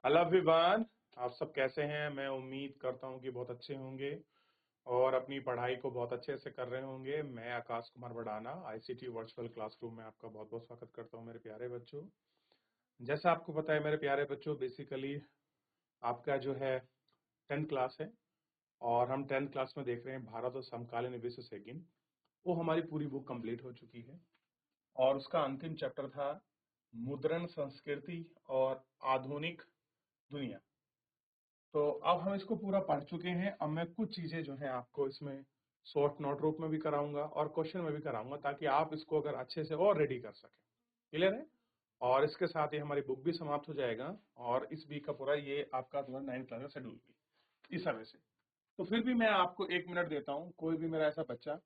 Hello everyone. आप सब कैसे हैं? मैं उम्मीद करता हूं कि बहुत अच्छे होंगे और अपनी पढ़ाई को बहुत अच्छे से कर रहे होंगे। मैं Akash Kumar Badana ICT virtual classroom में आपका बहुत बहुत स्वागत करता हूं मेरे प्यारे बच्चों। जैसा आपको पता है मेरे प्यारे बच्चों, बेसिकली आपका जो है 10th क्लास है और हम 10th क्लास में देख रहे हैं भारत और समकालीन विश्व सेगिन। वो हमारी पूरी बुक कंप्लीट हो चुकी है और उसका अंतिम चैप्टर था मुद्रण संस्कृति और आधुनिक दुनिया। तो अब हम इसको पूरा पढ़ चुके हैं। अब मैं कुछ चीजें जो है आपको इसमें शॉर्ट नोट रूप में भी कराऊंगा और क्वेश्चन में भी कराऊंगा, ताकि आप इसको अगर अच्छे से और रेडी कर सकें। क्लियर है? और इसके साथ ही हमारी बुक भी समाप्त हो जाएगा और इस वीक का पूरा ये आपका 9th क्लास का शेड्यूल भी इस समय से। तो फिर भी मैं आपको 1 मिनट देता हूँ। कोई भी मेरा ऐसा बच्चा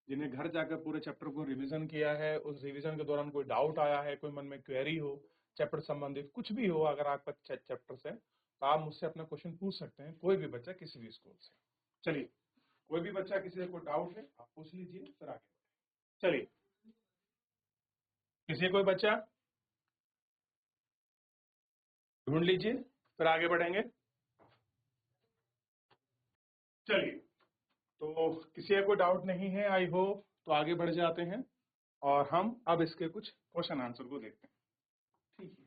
जिन्हें घर जाकर पूरे चैप्टर को रिवीजन किया है, उस रिवीजन के दौरान कोई डाउट आया है, कोई मन में क्वेरी हो, चैप्टर संबंधित कुछ भी हो, अगर आपका चैप्टर से, तो आप मुझसे अपना क्वेश्चन पूछ सकते हैं। कोई भी बच्चा किसी भी स्कूल से। चलिए, कोई भी बच्चा किसी से कोई डाउट है आप पूछ लीजिए, फिर आगे बढ़ें। चलिए, किसी कोई बच्चा ढूंढ लीजिए, फिर आगे बढ़ेंगे। चलिए, तो किसी का कोई डाउट नहीं है आई होप, तो आगे बढ़ जाते हैं और हम अब इसके कुछ क्वेश्चन आंसर को देखते हैं। ठीक है,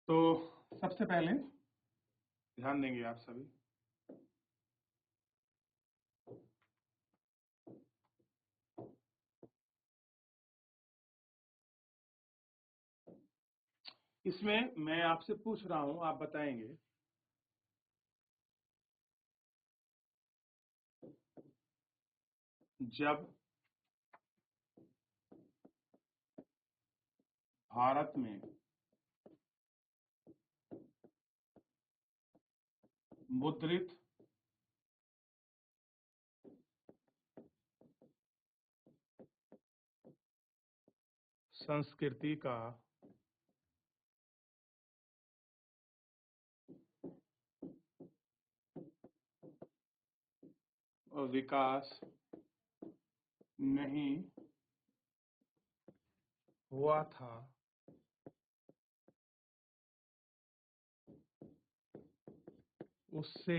तो सबसे पहले ध्यान देंगे आप सभी। इसमें मैं आपसे पूछ रहा हूं, आप बताएंगे जब भारत में मुद्रित संस्कृति का विकास नहीं हुआ था, उससे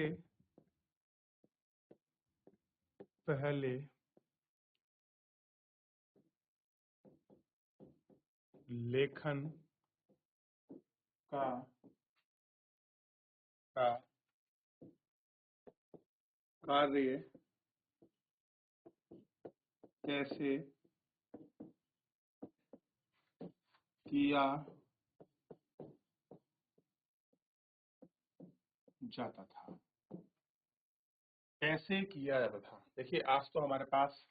पहले लेखन का का कार्य कैसे किया जाता था? कैसे किया जाता था? देखिए, आज तो हमारे पास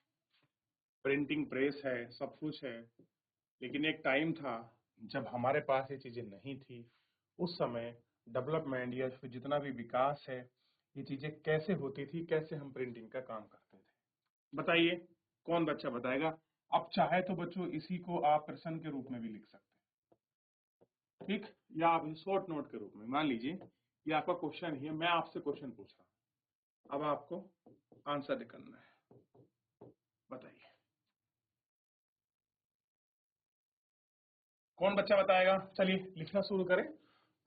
प्रिंटिंग प्रेस है, सब कुछ है, लेकिन एक टाइम था जब हमारे पास ये चीजें नहीं थी। उस समय डेवलपमेंट या फिर जितना भी विकास है, ये चीजें कैसे होती थी, कैसे हम प्रिंटिंग का काम करते थे, बताइए। कौन बच्चा बताएगा? अब चाहे तो बच्चों इसी को आप प्रश्न के रूप में भी लिख सकते हैं, ठीक, या आप शॉर्ट नोट के रूप में। मान लीजिए ये आपका क्वेश्चन ही है, मैं आपसे क्वेश्चन पूछ रहा हूं, अब आपको आंसर करना है। बताइए, कौन बच्चा बताएगा? चलिए लिखना शुरू करें,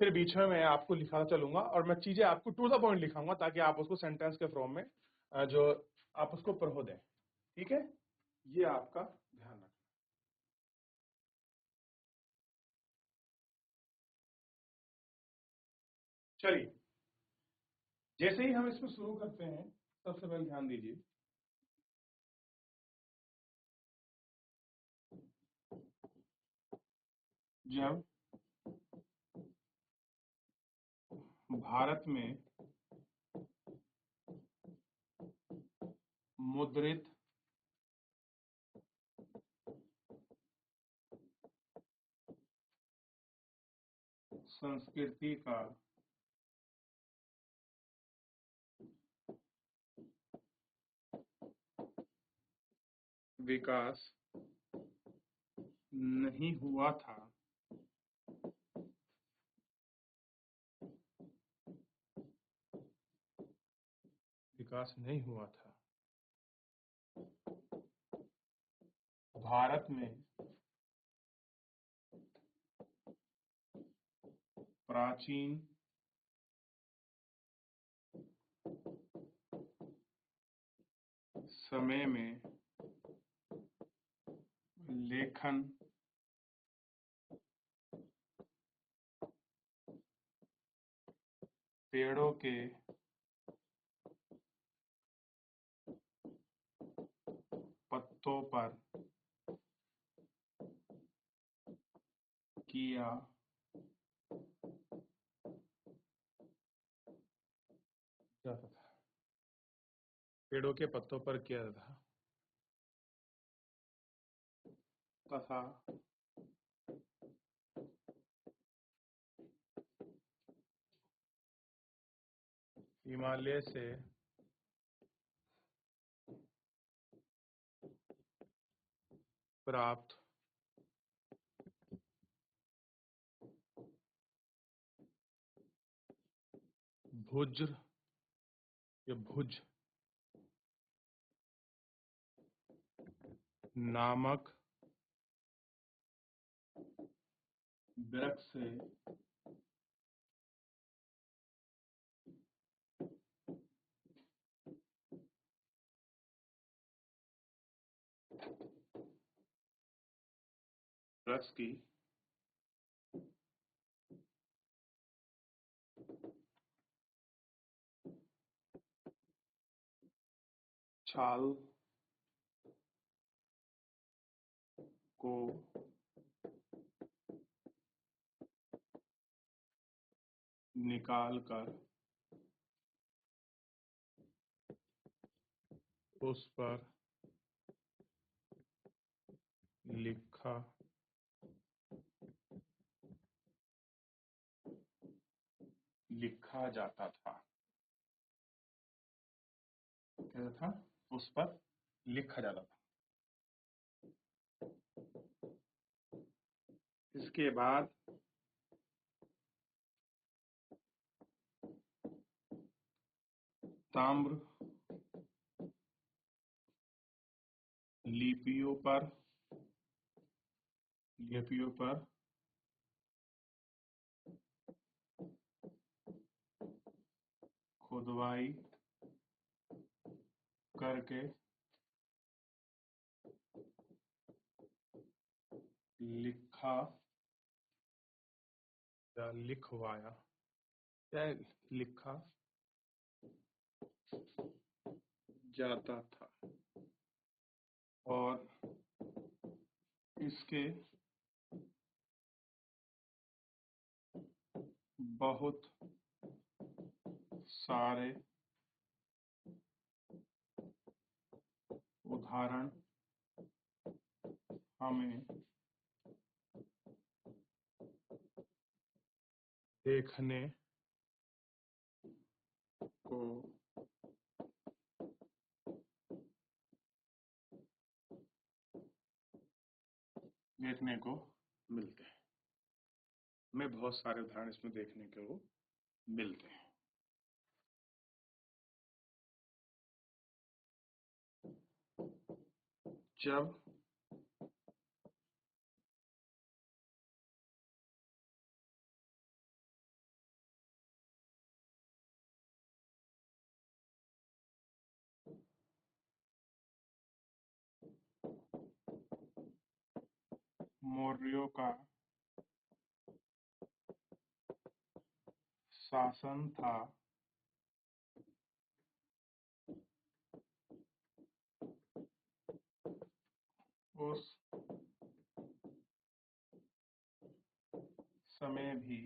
फिर बीच में मैं आपको लिखाता चलूंगा और मैं चीजें आपको टू द पॉइंट लिखाऊंगा, ताकि आप उसको सेंटेंस के फॉर्म में जो आप उसको पढ़ो दें। ठीक है, ये आपका ध्यान रखना। चलिए, जैसे ही हम इसमें शुरू करते हैं, सबसे पहले ध्यान दीजिए। जब भारत में मुद्रित संस्कृति का विकास नहीं हुआ था, विकास नहीं हुआ था, भारत में प्राचीन समय में लेखन पेड़ों के पत्तों पर किया जाता था। पेड़ों के पत्तों पर किया जाता तथा हिमालय से प्राप्त भुज या भुज नामक वृक्ष से वृक्ष की छाल को निकालकर उस पर लिखा जाता था। क्या था? उस पर लिखा जाता था। इसके बाद ताम्र लिपियों पर खुदवाई करके लिखा या लिखवाया या लिखा जाता था और इसके बहुत सारे उदाहरण हमें देखने को मिलते हैं। हमें बहुत सारे उदाहरण इसमें देखने को मिलते हैं। जब मौर्यों का शासन था, उस समय भी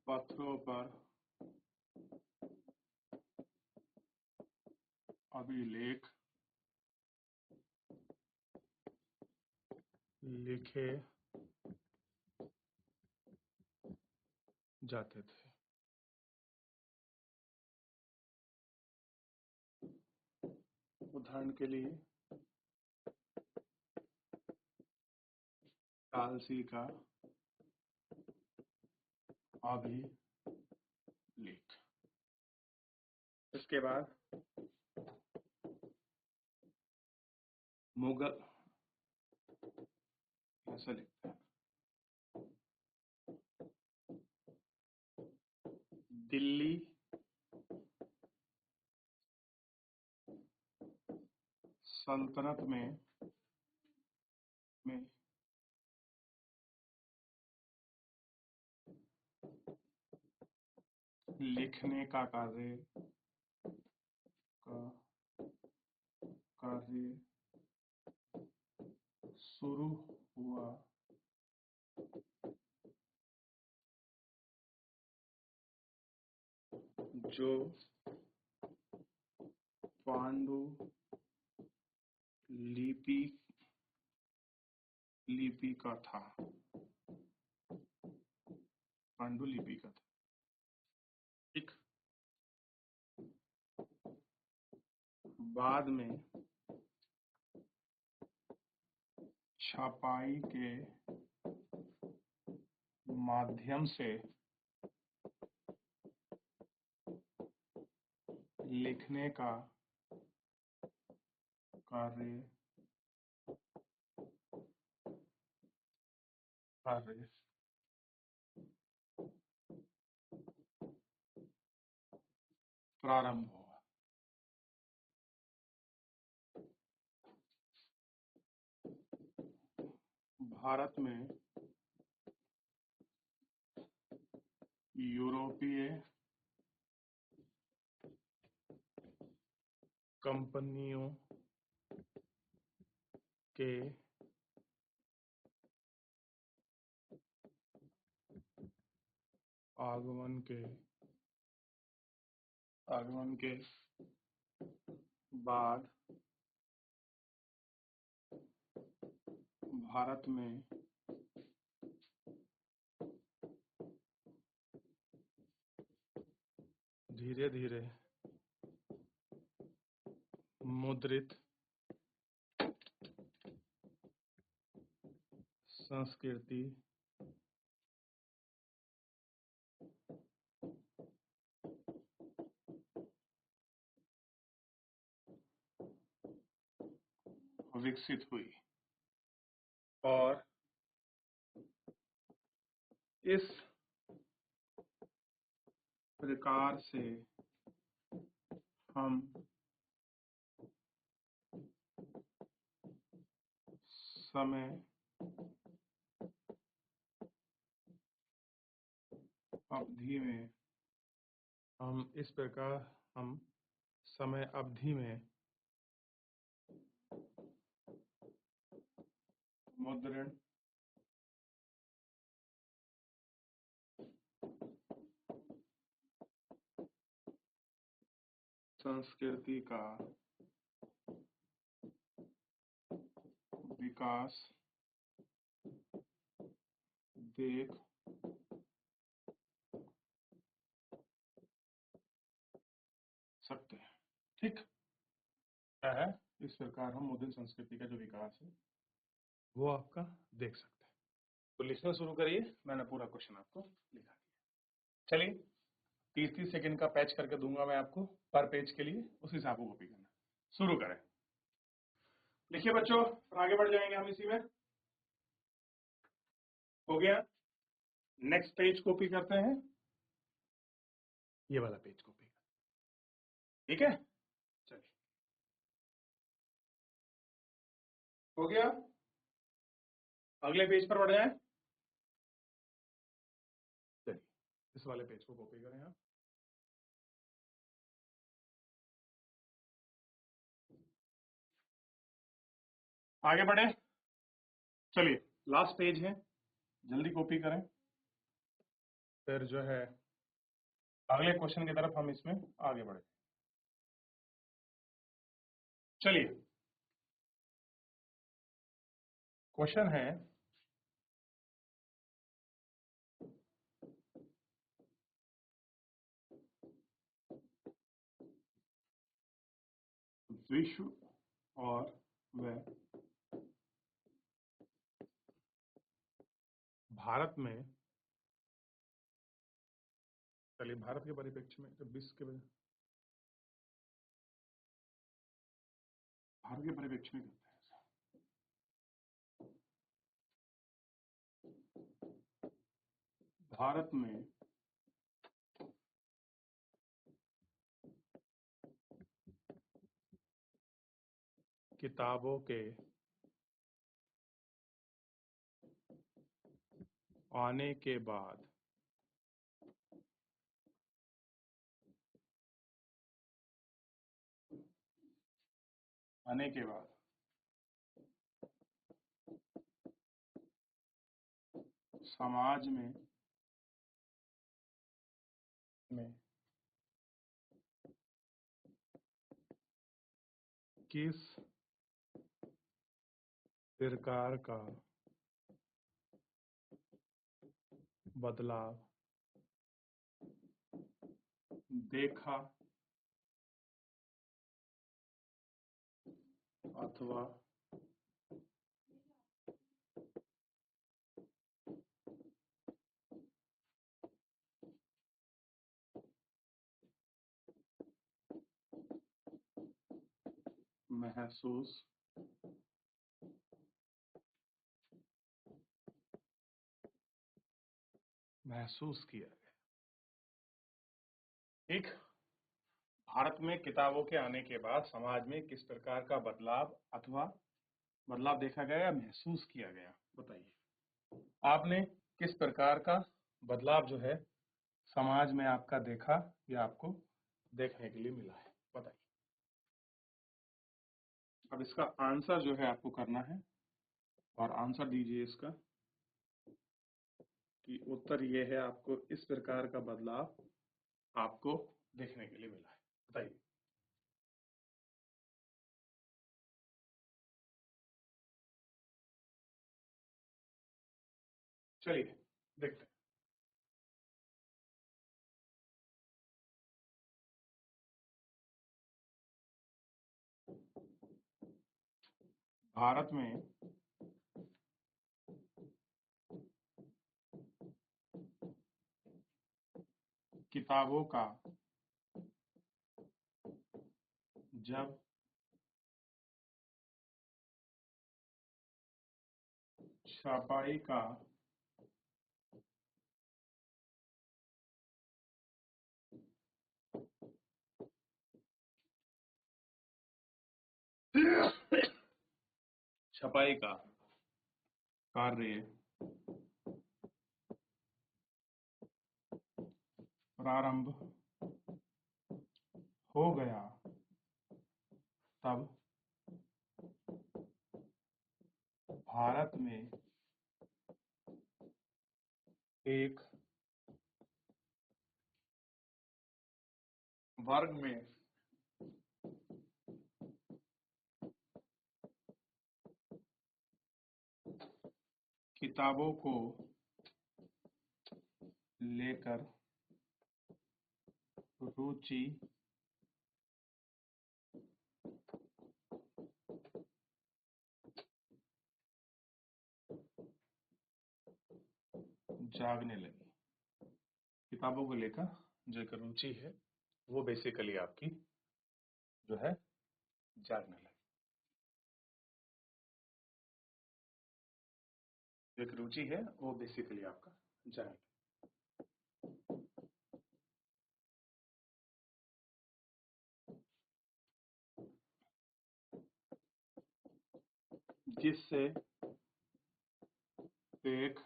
पत्थरों पर अभिलेख लिखे जाते थे। उदाहरण के लिए कालसी का अभिलेख। उसके बाद मुगल, ऐसा लिखते हैं, दिल्ली सल्तनत में लिखने का कार्य शुरू हुआ। जो पांडु लिपि का था, पांडुलिपि का था। ठीक। बाद में छपाई के माध्यम से लिखने का कार्य प्रारंभ हुआ। भारत में यूरोपीय कंपनियों के आगमन के बाद भारत में धीरे धीरे मुद्रित संस्कृति विकसित हुई और इस प्रकार से हम समय अवधि में मुद्रण संस्कृति का विकास देख सकते हैं। ठीक। क्या है? इस प्रकार हम मुद्रण संस्कृति का जो विकास है वो आपका देख सकते हैं। तो लिखना शुरू करिए, मैंने पूरा क्वेश्चन आपको लिखा दिया। चलिए 30-30 सेकंड का पैच करके दूंगा मैं आपको पर पेज के लिए, उस हिसाब को कॉपी करना। शुरू करें। लिखिए बच्चों, आगे बढ़ जाएंगे हम इसी में। हो गया। नेक्स्ट पेज कॉपी करते हैं, ये वाला पेज कॉपी। ठीक है, चलिए हो गया। अगले पेज पर बढ़ जाए। चलिए इस वाले पेज को कॉपी करें आप। आगे बढ़े। चलिए लास्ट पेज है, जल्दी कॉपी करें, फिर जो है अगले क्वेश्चन की तरफ हम इसमें आगे बढ़े। चलिए क्वेश्चन है, विश्व और वह भारत में, चलिए भारत के परिप्रेक्ष्य में जब विश्व के भारत के परिप्रेक्ष्य में करते हैं। भारत में किताबों के आने के बाद समाज में किस प्रकार का बदलाव देखा अथवा महसूस किया गया। एक, भारत में किताबों के आने के बाद समाज में किस प्रकार का बदलाव अथवा बदलाव देखा गया या महसूस किया गया, बताइए। आपने किस प्रकार का बदलाव जो है समाज में आपका देखा या आपको देखने के लिए मिला है, बताइए। अब इसका आंसर जो है आपको करना है और आंसर दीजिए इसका कि उत्तर ये है, आपको इस प्रकार का बदलाव आपको देखने के लिए मिला है, बताइए। चलिए देखते हैं। भारत में किताबों का जब छपाई का छपाई का कार्य प्रारंभ हो गया, तब भारत में एक वर्ग में किताबों को लेकर रुचि जागने लगी। किताबों को लेकर जो एक रुचि है वो बेसिकली आपकी जो है जागने लगी। जो एक रुचि है वो बेसिकली आपका जागने लगी, जिससे एक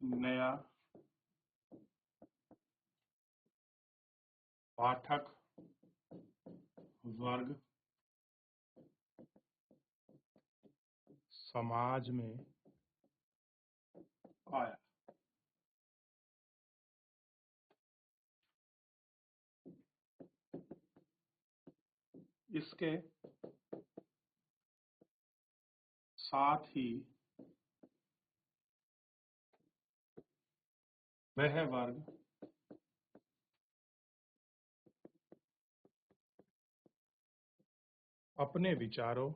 नया पाठक वर्ग समाज में आया। इसके साथ ही वह वर्ग अपने विचारों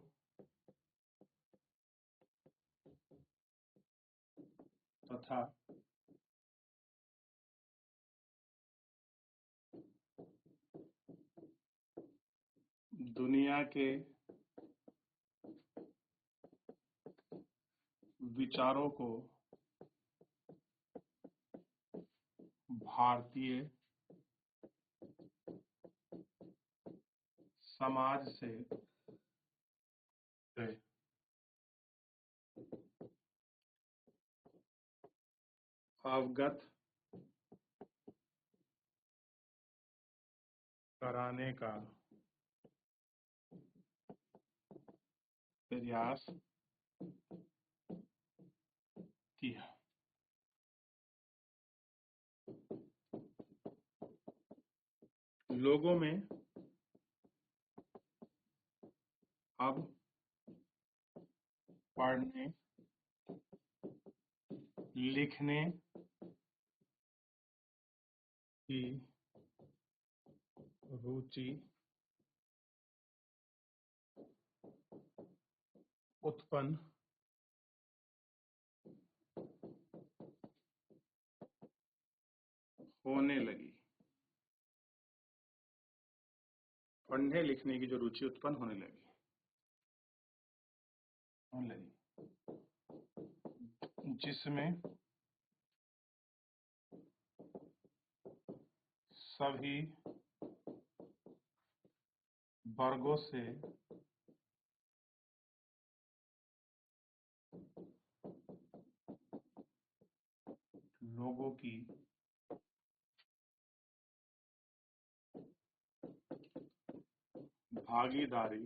तथा दुनिया के विचारों को भारतीय समाज से अवगत कराने का प्रयास किया। लोगों में अब पढ़ने लिखने की रुचि उत्पन्न होने लगी। पढ़ने लिखने की जो रुचि उत्पन्न होने लगी जिसमें सभी वर्गों से लोगों की भागीदारी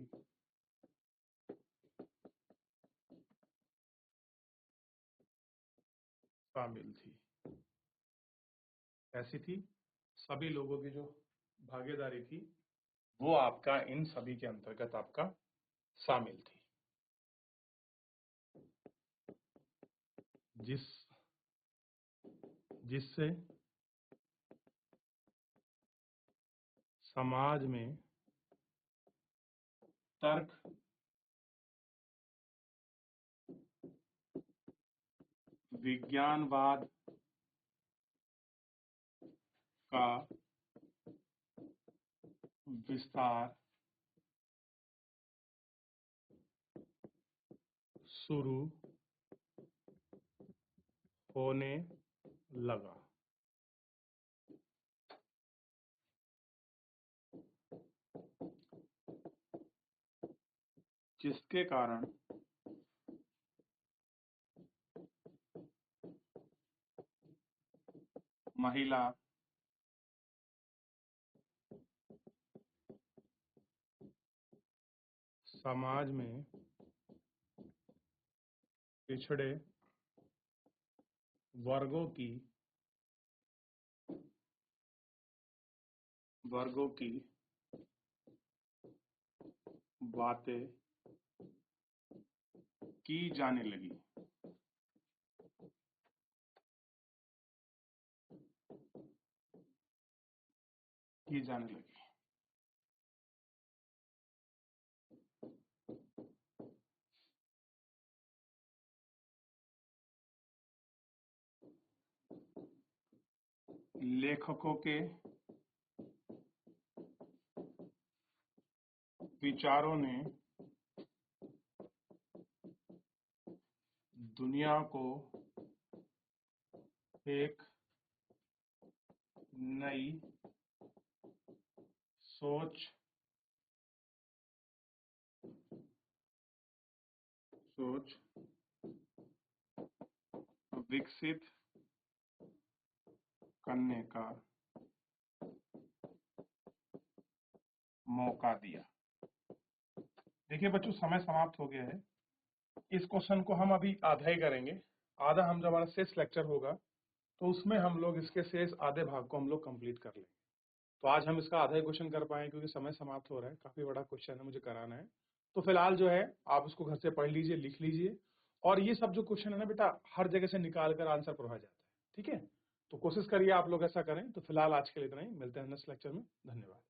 शामिल थी। ऐसी थी, सभी लोगों की जो भागीदारी थी वो आपका इन सभी के अंतर्गत आपका शामिल थी। जिससे समाज में तर्क, विज्ञानवाद का विस्तार शुरू होने लगा। जिसके कारण महिला समाज में पिछड़े वर्गों की बातें की जाने लगी। लेखकों के विचारों ने दुनिया को एक नई सोच विकसित करने का मौका दिया। देखिए बच्चों, समय समाप्त हो गया है। इस क्वेश्चन को हम अभी आधा ही करेंगे। आधा हम जब हमारा शेष लेक्चर होगा तो उसमें हम लोग इसके शेष आधे भाग को हम लोग कंप्लीट कर लेंगे। तो आज हम इसका आधा ही क्वेश्चन कर पाए क्योंकि समय समाप्त हो रहा है। काफी बड़ा क्वेश्चन है, मुझे कराना है। तो फिलहाल जो है आप उसको घर से पढ़ लीजिए, लिख लीजिए। और ये सब जो क्वेश्चन है ना बेटा, हर जगह से निकाल कर आंसर पढ़ा जाता है। ठीक है, तो कोशिश करिए आप लोग ऐसा करें। तो फिलहाल आज के लिए इतना ही, मिलते हैं नेक्स्ट लेक्चर में। धन्यवाद।